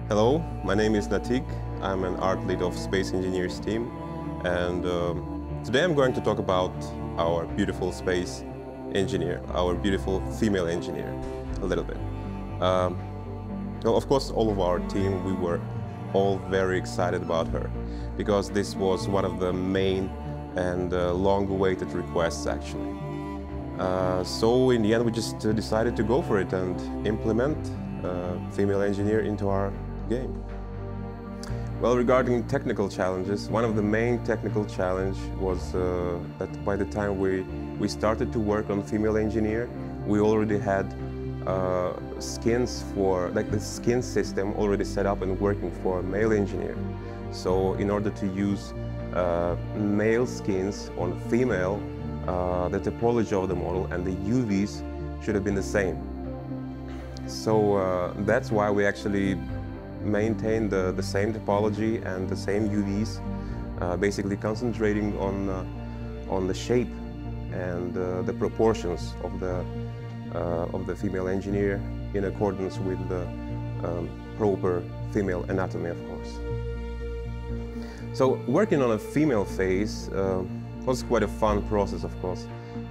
Hello, my name is Natiq. I'm an art lead of Space Engineers team, and today I'm going to talk about our beautiful space engineer, our beautiful female engineer, a little bit. Well, of course, all of our team, we were all very excited about her, because this was one of the main and long-awaited requests, actually. So in the end, we just decided to go for it and implement female engineer into our game. Well, regarding technical challenges, one of the main technical challenge was that by the time we started to work on female engineer, we already had skins for, like the skin system already set up and working for male engineer. So in order to use male skins on female, the topology of the model and the UVs should have been the same. So that's why we actually maintain the same topology and the same UVs, basically concentrating on the shape and the proportions of the female engineer in accordance with the proper female anatomy, of course. So working on a female face was quite a fun process, of course.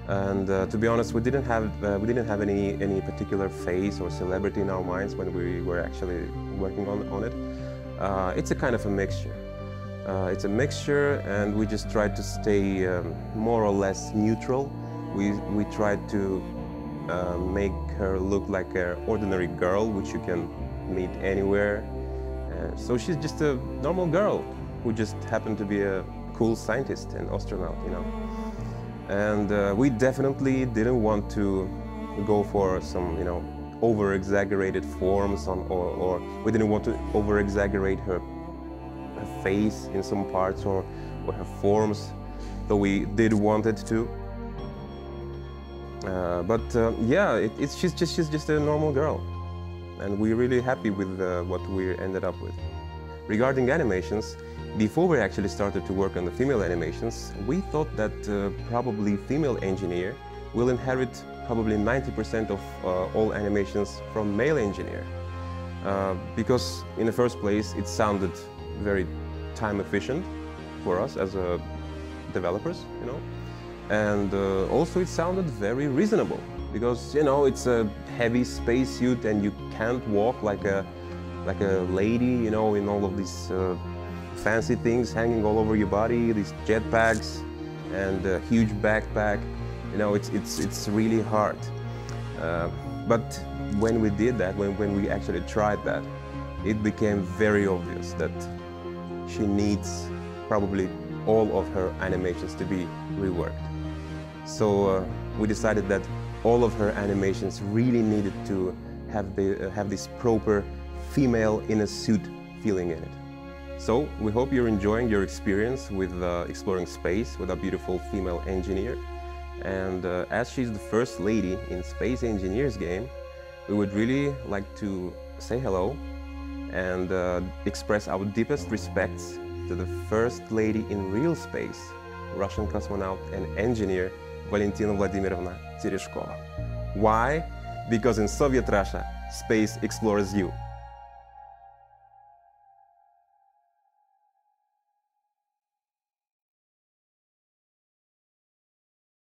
And to be honest, we didn't have any particular face or celebrity in our minds when we were actually working on it. It's a kind of a mixture. It's a mixture, and we just tried to stay more or less neutral. We tried to make her look like an ordinary girl, which you can meet anywhere. So she's just a normal girl who just happened to be a cool scientist and astronaut, you know. And we definitely didn't want to go for some, you know, over-exaggerated forms or we didn't want to over-exaggerate her face in some parts or her forms, though we did want it to. Yeah, she's just a normal girl, and we're really happy with what we ended up with. Regarding animations, before we actually started to work on the female animations, we thought that probably female engineer will inherit probably 90% of all animations from male engineer. Because in the first place, it sounded very time efficient for us as developers, you know. And also it sounded very reasonable, because, you know, it's a heavy spacesuit and you can't walk like a lady, you know, in all of these fancy things hanging all over your body, these jetpacks and a huge backpack. You know, it's really hard. But when we did that, when we actually tried that, it became very obvious that she needs probably all of her animations to be reworked. So we decided that all of her animations really needed to have this proper female in a suit feeling in it. So we hope you're enjoying your experience with exploring space with a beautiful female engineer. And as she's the first lady in Space Engineers game, we would really like to say hello and express our deepest respects to the first lady in real space, Russian cosmonaut and engineer Valentina Vladimirovna Tereshkova. Why? Because in Soviet Russia, space explores you.